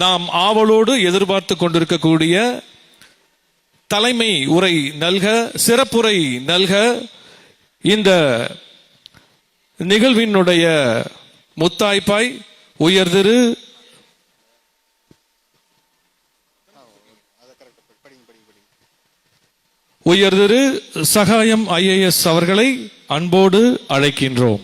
நாம் ஆவலோடு எதிர்பார்த்து கொண்டிருக்கக்கூடிய தலைமை உரை நல்க, சிறப்புரை நல்க இந்த நிகழ்வினுடைய முத்தாய்ப்பாய் உயர்திரு சகாயம் IAS அவர்களை அன்போடு அழைக்கின்றோம்.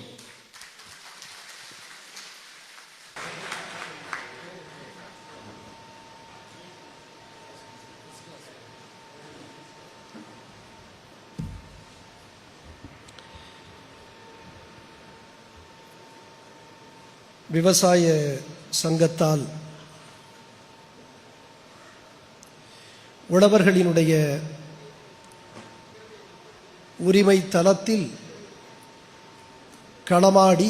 விவசாய சங்கத்தால் உழவர்களினுடைய உரிமை தளத்தில் களமாடி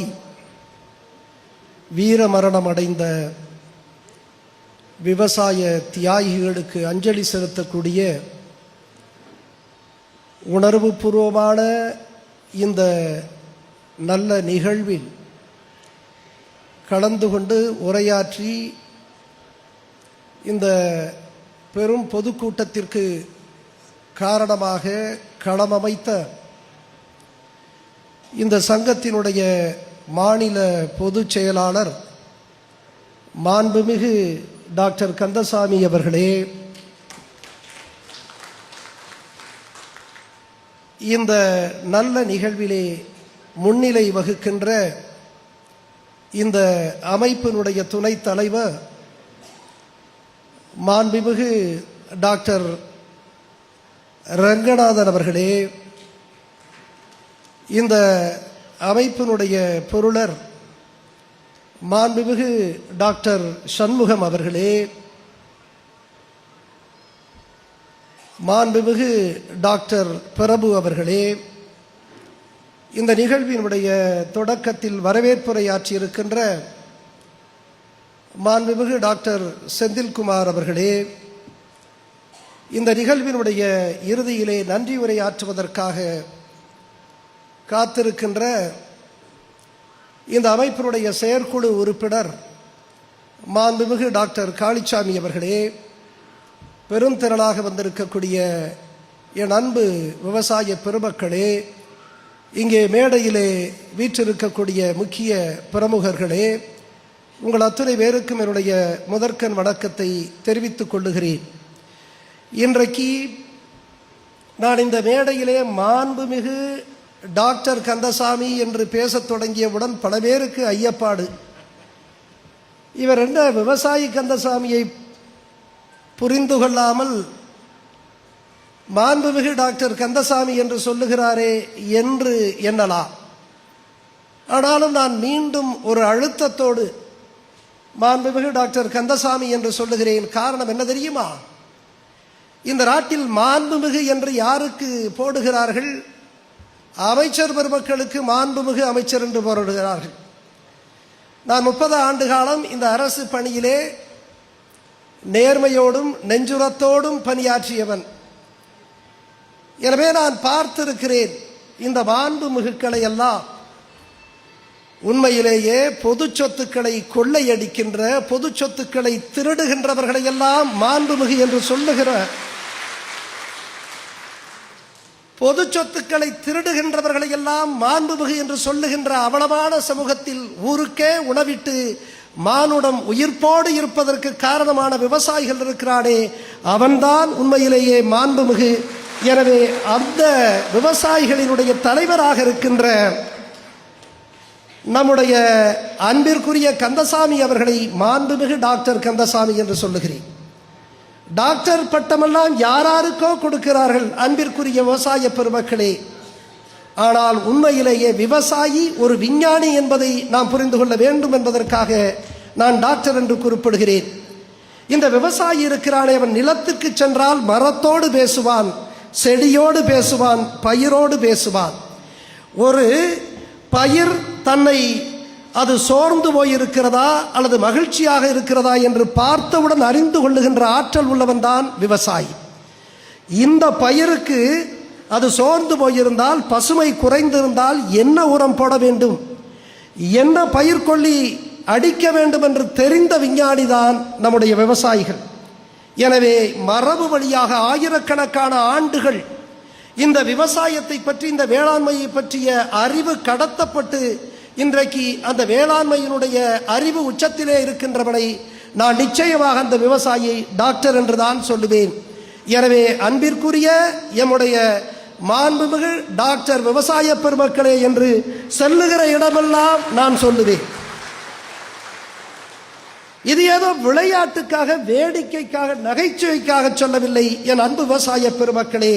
வீரமரணம் அடைந்த விவசாய தியாகிகளுக்கு அஞ்சலி செலுத்தக்கூடிய உணர்வுபூர்வமான இந்த நல்ல நிகழ்வில் கலந்து கொண்டு உரையாற்றி இந்த பெரும் பொதுக்கூட்டத்திற்கு காரணமாக களமமைத்த இந்த சங்கத்தினுடைய மாநில பொதுச் செயலாளர் மாண்புமிகு டாக்டர் கந்தசாமி அவர்களே, இந்த நல்ல நிகழ்விலே முன்னிலை வகிக்கின்ற இந்த அமைப்பினுடைய துணைத் தலைவர் மாண்புமிகு டாக்டர் ரங்கநாதன் அவர்களே, இந்த அமைப்பினுடைய பொருளர் மாண்புமிகு டாக்டர் சண்முகம் அவர்களே, மாண்புமிகு டாக்டர் பிரபு அவர்களே, இந்த நிகழ்வினுடைய தொடக்கத்தில் வரவேற்புரையாற்றியிருக்கின்ற மாண்புமிகு டாக்டர் செந்தில்குமார் அவர்களே, இந்த நிகழ்வினுடைய இறுதியிலே நன்றி உரையாற்றுவதற்காக காத்திருக்கின்ற இந்த அமைப்பினுடைய செயற்குழு உறுப்பினர் மாண்புமிகு டாக்டர் காளிச்சாமி அவர்களே, பெருந்திரளாக வந்திருக்கக்கூடிய என் அன்பு விவசாய பெருமக்களே, இங்கே மேடையிலே வீற்றிருக்கக்கூடிய முக்கிய பிரமுகர்களே, உங்கள் அத்துணை பேருக்கும் என்னுடைய முதற்கண் வணக்கத்தை தெரிவித்துக் கொள்ளுகிறேன். இன்றைக்கு நான் இந்த மேடையிலே மாண்புமிகு டாக்டர் கந்தசாமி என்று பேசத் தொடங்கியவுடன் பல பேருக்கு ஐயப்பாடு, இவர் என்ன விவசாயி கந்தசாமியை புரிந்து கொள்ளாமல் மாண்புமிகு டாக்டர் கந்தசாமி என்று சொல்லுகிறாரே என்று எண்ணலாம். ஆனாலும் நான் மீண்டும் ஒரு அழுத்தத்தோடு மாண்புமிகு டாக்டர் கந்தசாமி என்று சொல்லுகிறேன். காரணம் என்ன தெரியுமா? இந்த நாட்டில் மாண்புமிகு என்று யாருக்கு போடுகிறார்கள்? அமைச்சர் பெருமக்களுக்கு மாண்புமிகு அமைச்சர் என்று போடுகிறார்கள். நான் 30 ஆண்டு காலம் இந்த அரசு பணியிலே நேர்மையோடும் நெஞ்சுரத்தோடும் பணியாற்றியவன். எனவே நான் பார்த்திருக்கிறேன் இந்த மாண்புமிகுக்களை எல்லாம் உண்மையிலேயே பொது சொத்துக்களை கொள்ளையடிக்கின்ற, பொது சொத்துக்களை திருடுகின்றவர்களை எல்லாம் மாண்புமிகு என்று சொல்லுகிற, பொது சொத்துக்களை திருடுகின்றவர்களை எல்லாம் மாண்புமிகு என்று சொல்லுகின்ற அவலமான சமூகத்தில் ஊருக்கே உணவிட்டு மானுடம் உயிர்ப்போடு இருப்பதற்கு காரணமான விவசாயிகள் இருக்கிறானே, அவன்தான் உண்மையிலேயே மாண்புமிகு. எனவே அந்த விவசாயிகளினுடைய தலைவராக இருக்கின்ற நம்முடைய அன்பிற்குரிய கந்தசாமி அவர்களை மாண்புமிகு டாக்டர் கந்தசாமி என்று சொல்லுகிறேன். டாக்டர் பட்டமெல்லாம் யாராருக்கோ கொடுக்கிறார்கள் அன்பிற்குரிய விவசாய பெருமக்களே. ஆனால் உண்மையிலேயே விவசாயி ஒரு விஞ்ஞானி என்பதை நாம் புரிந்து கொள்ள வேண்டும் என்பதற்காக நான் டாக்டர் என்று குறிப்பிடுகிறேன். இந்த விவசாயி இருக்கிறானே, அவன் நிலத்துக்கு சென்றால் மரத்தோடு பேசுவான், செடியோடு பேசுவான், பயிரோடு பேசுவான். ஒரு பயிர் தன்னை அது சோர்ந்து போயிருக்கிறதா அல்லது மகிழ்ச்சியாக இருக்கிறதா என்று பார்த்தவுடன் அறிந்து கொள்ளுகின்ற ஆற்றல் உள்ளவன் தான் விவசாயி. இந்த பயிருக்கு அது சோர்ந்து போயிருந்தால், பசுமை குறைந்திருந்தால் என்ன உரம் போட வேண்டும், என்ன பயிர்கொல்லி அடிக்க வேண்டும் என்று தெரிந்த விஞ்ஞானிதான் நம்முடைய விவசாயிகள். எனவே மரபு வழியாக ஆயிரக்கணக்கான ஆண்டுகள் இந்த விவசாயத்தை பற்றி, இந்த வேளாண்மையை பற்றிய அறிவு கடத்தப்பட்டு இன்றைக்கு அந்த வேளாண்மையினுடைய அறிவு உச்சத்திலே இருக்கின்றவனை நான் நிச்சயமாக அந்த விவசாயி டாக்டர் என்று தான் சொல்லுவேன். எனவே அன்பிற்குரிய எம்முடைய மாண்புமிகு டாக்டர் விவசாய பெருமக்களே என்று செல்லுகிற இடமெல்லாம் நான் சொல்லுவேன். இது ஏதோ விளையாட்டுக்காக, வேடிக்கைக்காக, நகைச்சுவைக்காக சொல்லவில்லை. என் அன்பு விவசாய பெருமக்களே,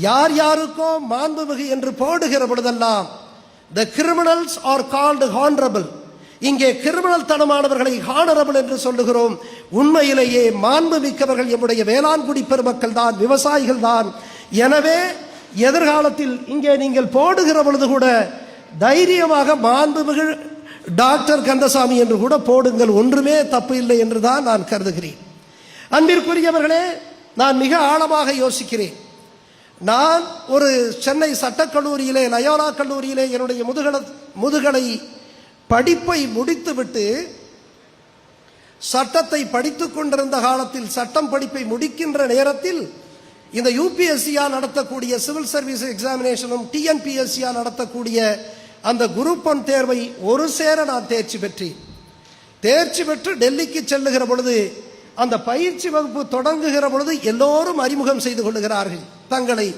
யார் யாருக்கோ மாண்புமிகு என்று போடுகிற பொழுதெல்லாம் the criminals are called honorable. இங்கே கிரிமினல் தனமானவர்களை ஹானரபிள் என்று சொல்லுகிறோம். உண்மையிலேயே மாண்பு மிக்கவர்கள் எம்முடைய வேளாண்குடி பெருமக்கள் தான், விவசாயிகள் தான். எனவே எதிர்காலத்தில் இங்கே நீங்கள் போடுகிற பொழுது கூட தைரியமாக மாண்புமிகு டாக்டர் கந்தசாமி என்று கூட போடுங்கள், ஒன்றுமே தப்பு இல்லை என்று தான் நான் கருதுகிறேன். அன்பிற்குரியவர்களே, நான் மிக ஆழமாக யோசிக்கிறேன். நான் ஒரு சென்னை சட்டக்கல்லூரியிலே, லயோலா கல்லூரியிலே என்னுடைய முதுகலை படிப்பை முடித்துவிட்டு சட்டத்தை படித்துக் கொண்டிருந்த காலத்தில், சட்டம் படிப்பை முடிக்கின்ற நேரத்தில் இந்த யூபிஎஸ்சியா நடத்தக்கூடிய சிவில் சர்வீஸ் எக்ஸாமினேஷனும் டிஎன்பிஎஸ்சியா நடத்தக்கூடிய அந்த குரூப் 1 தேர்வை ஒரு சேர நான் தேர்ச்சி பெற்று டெல்லிக்கு செல்லுகிற பொழுது, அந்த பயிற்சி வகுப்பு தொடங்குகிற பொழுது எல்லோரும் அறிமுகம் செய்து கொள்ளுகிறார்கள், தங்களை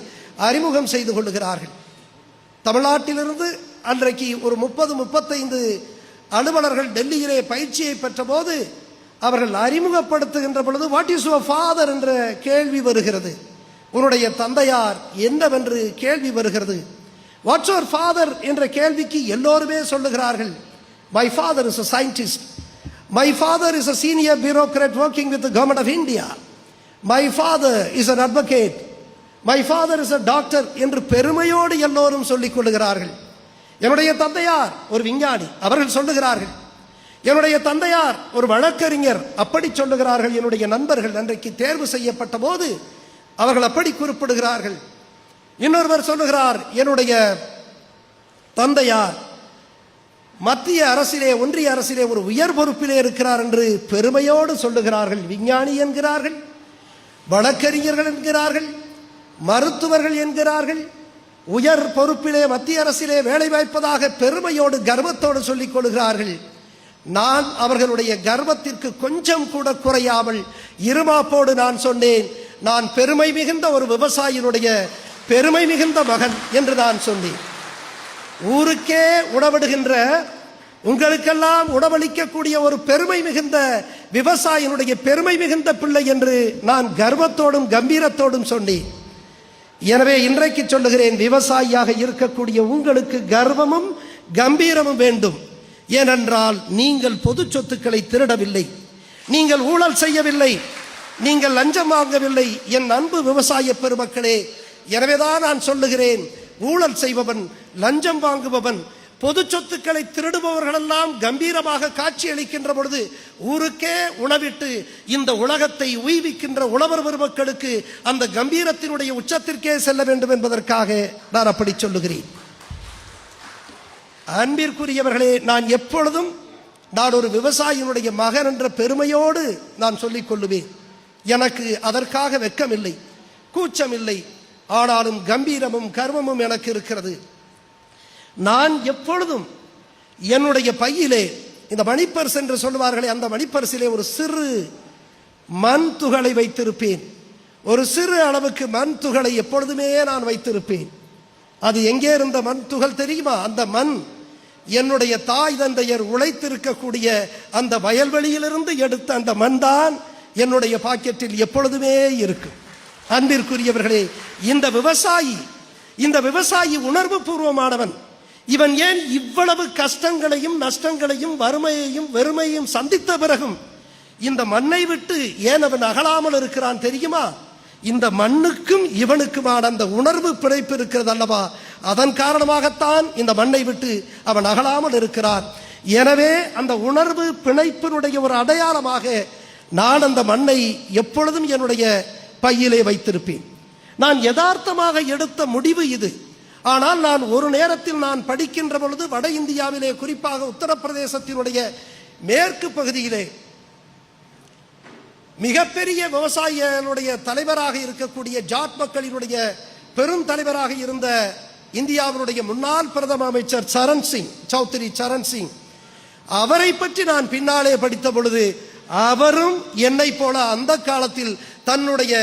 அறிமுகம் செய்து கொள்ளுகிறார்கள். தமிழ்நாட்டிலிருந்து அன்றைக்கு ஒரு 30-35 அலுவலர்கள் டெல்லியிலே பயிற்சியை பெற்ற போது அவர்கள் அறிமுகப்படுத்துகின்ற பொழுது வாட் இஸ் யுவர் ஃபாதர் என்ற கேள்வி வருகிறது. உன்னுடைய தந்தையார் என்னவென்று கேள்வி வருகிறது. வாட்ஸ் யுவர் ஃபாதர் என்ற கேள்விக்கு எல்லோருமே சொல்லுகிறார்கள், my father is a scientist, my father is a senior bureaucrat working with the government of India, my father is an advocate, my father is a doctor என்று பெருமையோடு எல்லோரும் சொல்லிக் கொள்ளுகிறார்கள். என்னுடைய தந்தையார் ஒரு விஞ்ஞானி, அவர்கள் சொல்லுகிறார்கள். என்னுடைய தந்தையார் ஒரு வழக்கறிஞர், அப்படி சொல்லுகிறார்கள். என்னுடைய நண்பர்கள் அன்றைக்கு தேர்வு செய்யப்பட்ட போது அவர்கள் அப்படி குறிப்பிடுகிறார்கள். இன்னொருவர் சொல்லுகிறார், என்னுடைய தந்தையார் மத்திய அரசிலே, ஒன்றிய அரசிலே ஒரு உயர் பொறுப்பிலே இருக்கிறார் என்று பெருமையோடு சொல்லுகிறார்கள். விஞ்ஞானி என்கிறார்கள், வழக்கறிஞர்கள் என்கிறார்கள், மருத்துவர்கள் என்கிறார்கள், உயர் பொறுப்பிலே மத்திய அரசிலே வேலை வாய்ப்பதாக பெருமையோடு கர்வத்தோடு சொல்லிக் கொள்கிறார்கள். நான் அவர்களுடைய கர்வத்திற்கு கொஞ்சம் கூட குறையாமல் இருமாப்போடு நான் சொன்னேன், நான் பெருமை மிகுந்த ஒரு விவசாயினுடைய பெருமை மிகுந்த மகன் என்று நான் சொன்னேன். ஊருக்கே உணவிடுகின்ற, உங்களுக்கெல்லாம் உணவளிக்கக்கூடிய ஒரு பெருமை மிகுந்த விவசாயினுடைய பெருமை மிகுந்த பிள்ளை என்று நான் கர்வத்தோடும் கம்பீரத்தோடும் சொன்னேன். எனவே இன்றைக்கு சொல்லுகிறேன், விவசாயியாக இருக்கக்கூடிய உங்களுக்கு கர்வமும் கம்பீரமும் வேண்டும். ஏனென்றால் நீங்கள் பொது சொத்துக்களை திருடவில்லை, நீங்கள் ஊழல் செய்யவில்லை, நீங்கள் லஞ்சம் வாங்கவில்லை என் அன்பு விவசாய பெருமக்களே. எனவேதான் நான் சொல்லுகிறேன், ஊழல் செய்பவன், லஞ்சம் வாங்குபவன், பொது சொத்துக்களை திருடுபவர்களெல்லாம் கம்பீரமாக காட்சி அளிக்கின்ற பொழுது ஊருக்கே உணவிட்டு இந்த உலகத்தை உய்விக்கின்ற உழவர் பெருமக்களுக்கு அந்த கம்பீரத்தினுடைய உச்சத்திற்கே செல்ல வேண்டும் என்பதற்காக நான் அப்படி சொல்லுகிறேன். அன்பிற்குரியவர்களே, நான் எப்பொழுதும் நான் ஒரு விவசாயினுடைய மகன் என்ற பெருமையோடு நான் சொல்லிக் கொள்ளுவேன். எனக்கு அதற்காக வெட்கமில்லை, கூச்சமில்லை. ஆனாலும் கம்பீரமும் கர்வமும் எனக்கு இருக்கிறது. நான் எப்பொழுதும் என்னுடைய பையிலே இந்த மணிப்பர்ஸ் என்று சொல்லுவார்களே, அந்த மணிப்பர்சிலே ஒரு சிறு மண் துகளை வைத்திருப்பேன். ஒரு சிறு அளவுக்கு மண் துகளை எப்பொழுதுமே நான் வைத்திருப்பேன். அது எங்கே இருந்த மண் துகள் தெரியுமா? அந்த மண் என்னுடைய தாய் தந்தையர் உழைத்திருக்கக்கூடிய அந்த வயல்வெளியிலிருந்து எடுத்த அந்த மண் தான் என்னுடைய பாக்கெட்டில் எப்பொழுதுமே இருக்கும். அன்பிற்குரியவர்களே, இந்த விவசாயி உணர்வு பூர்வமானவன். இவன் ஏன் இவ்வளவு கஷ்டங்களையும் நஷ்டங்களையும் வறுமையையும் வெறுமையையும் சந்தித்த பிறகும் இந்த மண்ணை விட்டு ஏன் அவன் அகலாமல் இருக்கிறான் தெரியுமா? இந்த மண்ணுக்கும் இவனுக்குமான அந்த உணர்வு பிணைப்பு இருக்கிறது அல்லவா, அதன் காரணமாகத்தான் இந்த மண்ணை விட்டு அவன் அகலாமல் இருக்கிறான். எனவே அந்த உணர்வு பிணைப்பினுடைய ஒரு அடையாளமாக நான் அந்த மண்ணை எப்பொழுதும் என்னுடைய பையிலே வைத்திருப்பேன். நான் யதார்த்தமாக எடுத்த முடிவு இது. ஆனால் நான் ஒரு நேரத்தில் நான் படிக்கின்ற பொழுது வட இந்தியாவிலே, குறிப்பாக உத்தரப்பிரதேசத்தினுடைய மேற்கு பகுதியிலே மிகப்பெரிய விவசாயிகளுடைய தலைவராக இருக்கக்கூடிய ஜாட் மக்களினுடைய பெரும் தலைவராக இருந்த இந்தியாவினுடைய முன்னாள் பிரதம அமைச்சர் சரண் சிங், சௌத்ரி சரண் சிங், அவரை பற்றி நான் பின்னாலே படித்த பொழுது, அவரும் என்னை போல அந்த காலத்தில் தன்னுடைய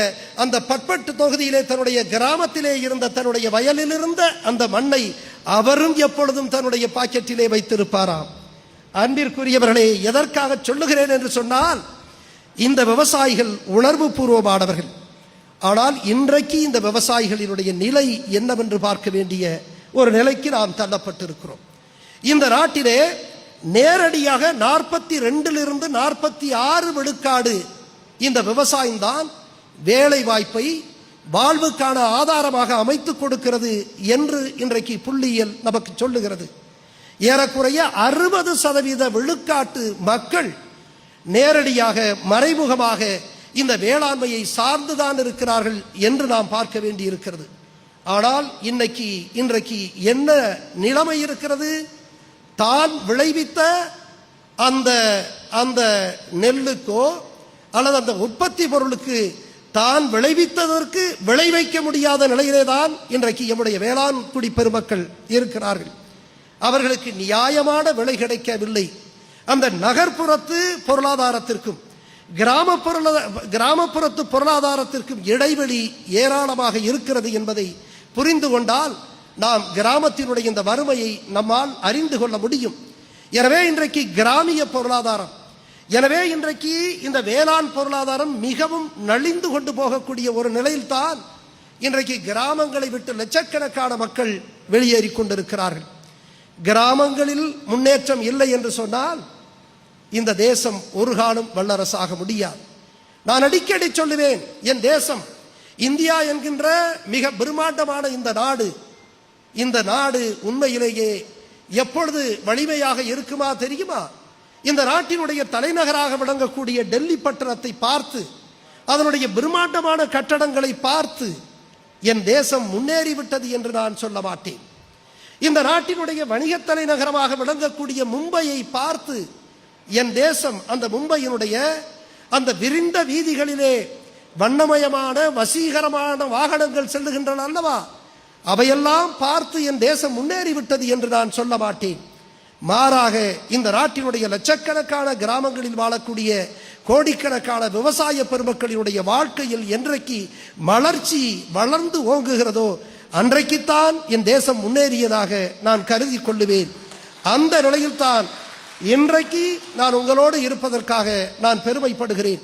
அந்த பட்பட்டு தொகுதியிலே, தன்னுடைய கிராமத்திலே இருந்த, தன்னுடைய வயலில் இருந்த அந்த மண்ணை அவரும் எப்பொழுதும் தன்னுடைய பாக்கெட்டிலே வைத்திருப்பாராம். அன்பிற்குரியவர்களே, எதற்காக சொல்லுகிறேன் என்று சொன்னால், இந்த விவசாயிகள் உணர்வு பூர்வமானவர்கள். ஆனால் இன்றைக்கு இந்த விவசாயிகளினுடைய நிலை என்னவென்று பார்க்க வேண்டிய ஒரு நிலைக்கு நாம் தள்ளப்பட்டிருக்கிறோம். இந்த நாட்டிலே நேரடியாக 42லிருந்து 46 விழுக்காடு இந்த விவசாயம்தான் வேலை வாய்ப்பை வாழ்வுக்கான ஆதாரமாக அமைத்துக் கொடுக்கிறது என்று இன்றைக்கு புள்ளியியல் நமக்கு சொல்லுகிறது. ஏறக்குறைய 60% விழுக்காட்டு மக்கள் நேரடியாக மறைமுகமாக இந்த வேளாண்மையை சார்ந்துதான் இருக்கிறார்கள் என்று நாம் பார்க்க வேண்டி இருக்கிறது. ஆனால் இன்றைக்கு என்ன நிலைமை இருக்கிறது? தான் விளைவித்த அந்த நெல்லுக்கோ அல்லது அந்த உற்பத்தி பொருளுக்கு தான் விளைவித்ததற்கு விளைவிக்க முடியாத நிலையிலே தான் இன்றைக்கு நம்முடைய வேளாண் குடி பெருமக்கள் இருக்கிறார்கள். அவர்களுக்கு நியாயமான விலை கிடைக்கவில்லை. அந்த நகர்ப்புறத்து பொருளாதாரத்திற்கும் கிராமப்புறத்து பொருளாதாரத்திற்கும் இடைவெளி ஏராளமாக இருக்கிறது என்பதை புரிந்து கொண்டால் நாம் கிராமத்தினுடைய இந்த வறுமையை நம்மால் அறிந்து கொள்ள முடியும். எனவே இன்றைக்கு கிராமிய பொருளாதாரம், எனவே இன்றைக்கு இந்த வேளாண் பொருளாதாரம் மிகவும் நலிந்து கொண்டு போகக்கூடிய ஒரு நிலையில்தான் இன்றைக்கு கிராமங்களை விட்டு லட்சக்கணக்கான மக்கள் வெளியேறி கொண்டிருக்கிறார்கள். கிராமங்களில் முன்னேற்றம் இல்லை என்று சொன்னால் இந்த தேசம் ஒரு காலம் வல்லரசாக முடியாது. நான் அடிக்கடி சொல்லுவேன், என் தேசம் இந்தியா என்கின்ற மிக பிரம்மாண்டமான இந்த நாடு உண்மையிலேயே எப்பொழுது வலிமையாக இருக்குமா தெரியுமா? இந்த நாட்டினுடைய தலைநகராக விளங்கக்கூடிய டெல்லி பட்டணத்தை பார்த்து, அதனுடைய பிரம்மாண்டமான கட்டடங்களை பார்த்து என் தேசம் முன்னேறிவிட்டது என்று நான் சொல்ல மாட்டேன். இந்த நாட்டினுடைய வணிக தலைநகரமாக விளங்கக்கூடிய மும்பையை பார்த்து என் தேசம் அந்த மும்பையினுடைய அந்த விரிந்த வீதிகளிலே வண்ணமயமான வசீகரமான வாகனங்கள் செல்லுகின்றன அல்லவா, அவையெல்லாம் பார்த்து என் தேசம் முன்னேறிவிட்டது என்று நான் சொல்ல மாட்டேன். மாறாக இந்த நாட்டினுடைய லட்சக்கணக்கான கிராமங்களில் வாழக்கூடிய கோடிக்கணக்கான விவசாய பெருமக்களினுடைய வாழ்க்கையில் என்றைக்கு மலர்ச்சி வளர்ந்து ஓங்குகிறதோ அன்றைக்குத்தான் என் தேசம் முன்னேறியதாக நான் கருதி கொள்ளுவேன். அந்த நிலையில்தான் இன்றைக்கு நான் உங்களோடு இருப்பதற்காக நான் பெருமைப்படுகிறேன்.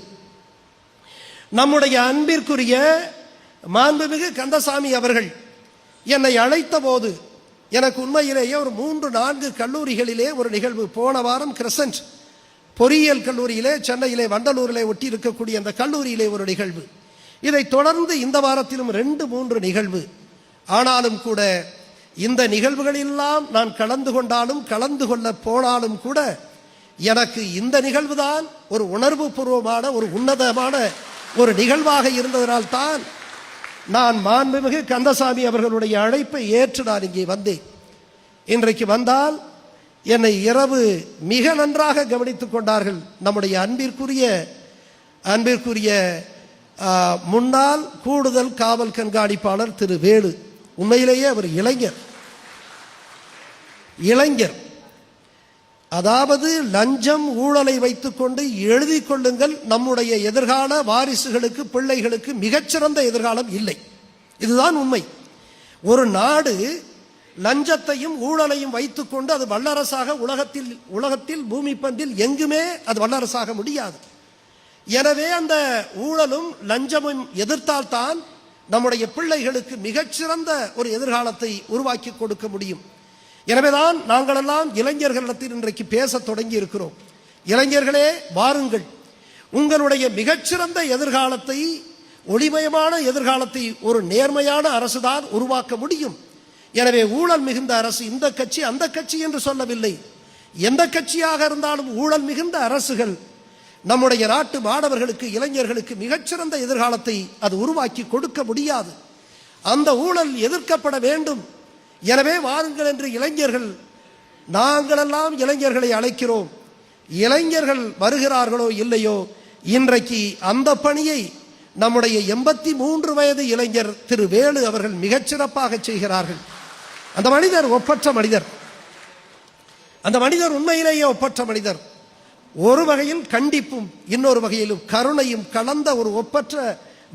நம்முடைய அன்பிற்குரிய மாண்புமிகு கந்தசாமி அவர்கள் என்னை அழைத்த போது எனக்கு உண்மையிலேயே ஒரு 3-4 கல்லூரிகளிலே ஒரு நிகழ்வு, போன வாரம் கிரசன்ட் பொறியியல் கல்லூரியிலே, சென்னையிலே வண்டலூரிலே ஒட்டி இருக்கக்கூடிய அந்த கல்லூரியிலே ஒரு நிகழ்வு, இதை தொடர்ந்து இந்த வாரத்திலும் 2-3 நிகழ்வு. ஆனாலும் கூட இந்த நிகழ்வுகளெல்லாம் நான் கலந்து கொண்டாலும் கலந்து கொள்ள போனாலும் கூட எனக்கு இந்த நிகழ்வுதான் ஒரு உணர்வு பூர்வமான ஒரு உன்னதமான ஒரு நிகழ்வாக இருந்ததனால்தான் நான் மாண்புமிகு கந்தசாமி அவர்களுடைய அழைப்பை ஏற்று நான் இங்கே வந்தேன். இன்றைக்கு வந்தால் என்னை இரவு மிக நன்றாக கவனித்துக் கொண்டார்கள் நம்முடைய அன்பிற்குரிய முன்னாள் கூடுதல் காவல் கண்காணிப்பாளர் திரு வேலு. உண்மையிலேயே அவர் இளைஞர். அதாவது லஞ்சம் ஊழலை வைத்துக்கொண்டு எழுதி கொள்ளுங்கள், நம்முடைய எதிர்கால வாரிசுகளுக்கு பிள்ளைகளுக்கு மிகச்சிறந்த எதிர்காலம் இல்லை. இதுதான் உண்மை. ஒரு நாடு லஞ்சத்தையும் ஊழலையும் வைத்துக்கொண்டு அது வல்லரசாக உலகத்தில் பூமி பந்தில் எங்குமே அது வல்லரசாக முடியாது. எனவே அந்த ஊழலும் லஞ்சமும் எதிர்த்தால்தான் நம்முடைய பிள்ளைகளுக்கு மிகச்சிறந்த ஒரு எதிர்காலத்தை உருவாக்கி கொடுக்க முடியும். எனவேதான் நாங்களெல்லாம் இளைஞர்களிடத்தில் இன்றைக்கு பேச தொடங்கி இருக்கிறோம். இளைஞர்களே, வாருங்கள், உங்களுடைய மிகச்சிறந்த எதிர்காலத்தை, ஒளிமயமான எதிர்காலத்தை ஒரு நேர்மையான அரசுதான் உருவாக்க முடியும். எனவே ஊழல் மிகுந்த அரசு இந்த கட்சி அந்த கட்சி என்று சொல்லவில்லை. எந்த கட்சியாக இருந்தாலும் ஊழல் மிகுந்த அரசுகள் நம்முடைய நாட்டு மாணவர்களுக்கு, இளைஞர்களுக்கு மிகச்சிறந்த எதிர்காலத்தை அது உருவாக்கி கொடுக்க முடியாது. அந்த ஊழல் எதிர்க்கப்பட வேண்டும். எனவே வாருங்கள் என்று இளைஞர்கள், நாங்களெல்லாம் இளைஞர்களை அழைக்கிறோம். இளைஞர்கள் வருகிறார்களோ இல்லையோ, இன்றைக்கு அந்த பணியை நம்முடைய 83 வயது இளைஞர் திரு வேலு அவர்கள் மிகச்சிறப்பாக செய்கிறார்கள். அந்த மனிதர் ஒப்பற்ற மனிதர். அந்த மனிதர் உண்மையிலேயே ஒப்பற்ற மனிதர். ஒரு வகையில் கண்டிப்பும் இன்னொரு வகையிலும் கருணையும் கலந்த ஒரு ஒப்பற்ற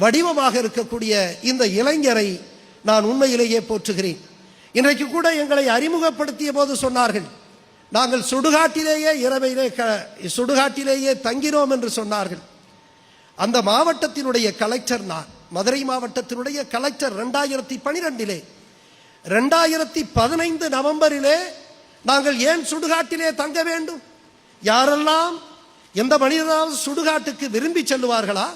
வடிவமாக இருக்கக்கூடிய இந்த இளைஞரை நான் உண்மையிலேயே போற்றுகிறேன். இன்றைக்கு கூட எங்களை அறிமுகப்படுத்திய போது சொன்னார்கள், நாங்கள் சுடுகாட்டிலேயே இரவையிலே சுடுகாட்டிலேயே தங்கினோம் என்று சொன்னார்கள். அந்த மாவட்டத்தினுடைய கலெக்டர் நான், மதுரை மாவட்டத்தினுடைய கலெக்டர் 2012 2015 நவம்பரிலே நாங்கள் ஏன் சுடுகாட்டிலே தங்க வேண்டும்? யாரெல்லாம் எந்த மனிதனாவது சுடுகாட்டுக்கு விரும்பி செல்லுவார்களா?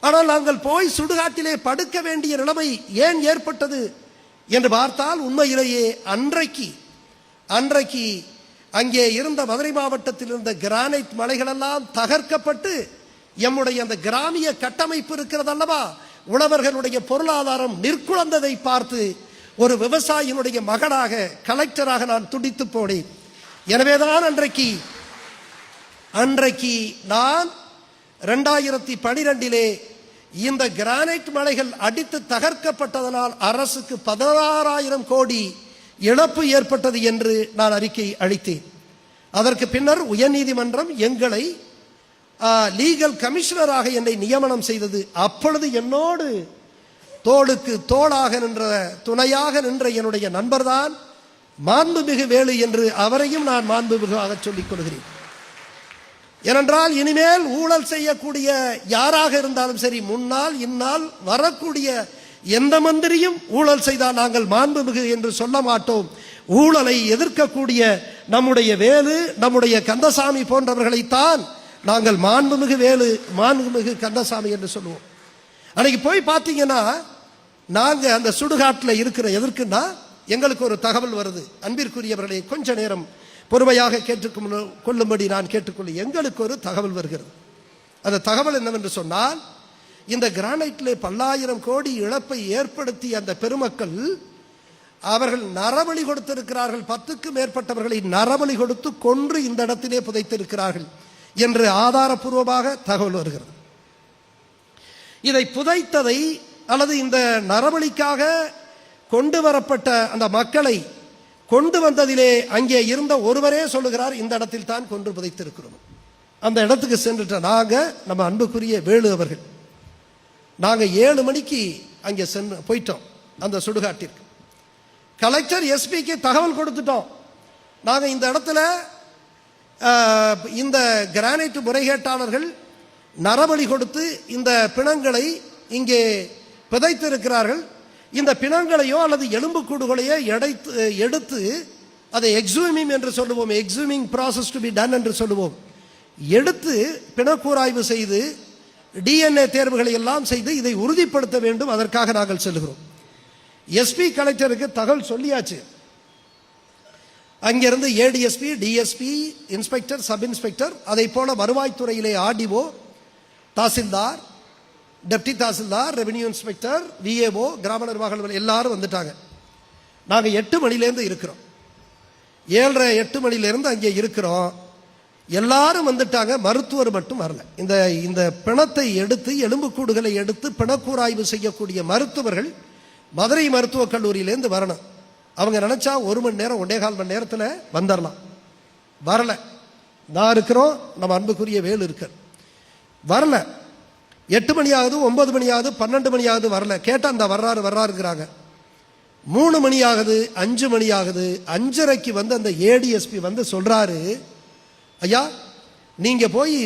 ஆனால் நாங்கள் போய் சுடுகாட்டிலே படுக்க வேண்டிய நிலைமை ஏன் ஏற்பட்டது என்று பார்த்தால், உண்மையிலேயே அன்றைக்கு அங்கே இருந்த மதுரை மாவட்டத்தில் இருந்த கிரானைட் மலைகளெல்லாம் தகர்க்கப்பட்டு எம்முடைய அந்த கிராமிய கட்டமைப்பு இருக்கிறது அல்லவா, உழவர்களுடைய பொருளாதாரம் நிற்குழந்ததை பார்த்து ஒரு விவசாயினுடைய மகனாக கலெக்டராக நான் துடித்து போனேன். எனவேதான் அன்றைக்கு நான் 2012 இந்த கிரானைட் மலைகள் அடித்து தகர்க்கப்பட்டதனால் அரசுக்கு 16,000 கோடி இழப்பு ஏற்பட்டது என்று நான் அறிக்கை அளித்தேன். அதற்கு பின்னர் உயர்நீதிமன்றம் எங்களை லீகல் கமிஷனராக என்னை நியமனம் செய்தது. அப்பொழுது என்னோடு தோளுக்கு தோளாக நின்ற, துணையாக நின்ற என்னுடைய நண்பர்தான் மாண்புமிகு வேலு என்று அவரையும் நான் மாண்புமிகாக சொல்லிக் கொள்கிறேன். ஏனென்றால் இனிமேல் ஊழல் செய்யக்கூடிய யாராக இருந்தாலும் சரி, முன்னால் இந்நாள் வரக்கூடிய எந்த மந்திரியும் ஊழல் செய்தால் நாங்கள் மாண்புமிகு என்று சொல்ல மாட்டோம். ஊழலை எதிர்க்கக்கூடிய நம்முடைய வேலு, நம்முடைய கந்தசாமி போன்றவர்களைத்தான் நாங்கள் மாண்புமிகு வேலு, மாண்புமிகு கந்தசாமி என்று சொல்லுவோம். அன்னைக்கு போய் பார்த்தீங்கன்னா, நாங்கள் அந்த சுடுகாட்டில் இருக்கிற எதற்குன்னா, எங்களுக்கு ஒரு தகவல் வருது. அன்பிற்குரியவர்களை கொஞ்ச நேரம் பொறுமையாக கேட்டுக்கொள்ளும்படி நான் கேட்டுக்கொள்ள. எங்களுக்கு ஒரு தகவல் வருகிறது. அந்த தகவல் என்னவென்று சொன்னால், இந்த கிரானைட்டிலே 10,000 கோடி இழப்பை ஏற்படுத்திய அந்த பெருமக்கள் அவர்கள் நரபலி கொடுத்திருக்கிறார்கள். 10க்கும் மேற்பட்டவர்களை நரபலி கொடுத்து கொன்று இந்த இடத்திலே புதைத்திருக்கிறார்கள் என்று ஆதாரபூர்வமாக தகவல் வருகிறது. இதை புதைத்ததை அல்லது இந்த நரபலிக்காக கொண்டு வரப்பட்ட அந்த மக்களை கொண்டு வந்ததிலே அங்கே இருந்த ஒருவரே சொல்லுகிறார், இந்த இடத்தில் தான் கொன்று புதைத்திருக்கிறோம். அந்த இடத்துக்கு சென்றுட்ட நாங்கள், நம்ம அன்புக்குரிய வேலு அவர்கள், நாங்கள் 7 மணிக்கு அங்கே போயிட்டோம் அந்த சுடுகாட்டிற்கு. கலெக்டர் எஸ்பிக்கு தகவல் கொடுத்துட்டோம். நாங்கள் இந்த இடத்துல இந்த கிரானைட் முறைகேட்டாளர்கள் நரபலி கொடுத்து இந்த பிணங்களை இங்கே புதைத்திருக்கிறார்கள். இந்த பிணங்களையோ அல்லது எலும்புக்கூடுகளையோ எடுத்து அதை எக்ஸூமிங் என்று சொல்லுவோம், எக்ஸூமிங் ப்ராசஸ் டு பி டன் என்று சொல்லுவோம், எடுத்து பிணக்கூராய்வு செய்து DNA தேர்வுகளை எல்லாம் செய்து இதை உறுதிப்படுத்த வேண்டும். அதற்காக நாங்கள் செல்கிறோம். எஸ்பி கலெக்டருக்கு தகவல் சொல்லியாச்சு. அங்கிருந்து ADSP, DSP, inspector, sub inspector, அதை போல வருவாய்த்துறையிலே RDO, tahsildar, deputy tahsildar, revenue inspector, VAO, கிராம நிர்வாகம் எல்லாரும் வந்துட்டாங்க. நாங்கள் 8 மணிலேருந்து இருக்கிறோம். 7:30 8 மணிலேருந்து அங்கே இருக்கிறோம். எல்லாரும் வந்துட்டாங்க. மருத்துவர் மட்டும் வரல. இந்த பிணத்தை எடுத்து, எலும்புக்கூடுகளை எடுத்து பிணக்கூராய்வு செய்யக்கூடிய மருத்துவர்கள் மதுரை மருத்துவக் கல்லூரியிலேருந்து வரணும். அவங்க நினைச்சா 1 மணி நேரம் 1.25 மணி நேரத்தில் வந்துடலாம். வரல. நான் இருக்கிறோம், நம்ம அன்புக்குரிய வேலு இருக்க வரல. 8 மணி ஆகுது, 9 மணி ஆகுது, 12 மணி ஆகுது, வரல. கேட்டால் அந்த வர்றாருங்கிறாங்க. 3 மணி ஆகுது, 5 மணி ஆகுது. 5:30க்கு வந்து அந்த ஏடிஎஸ்பி வந்து சொல்றாரு, ஐயா நீங்க போய்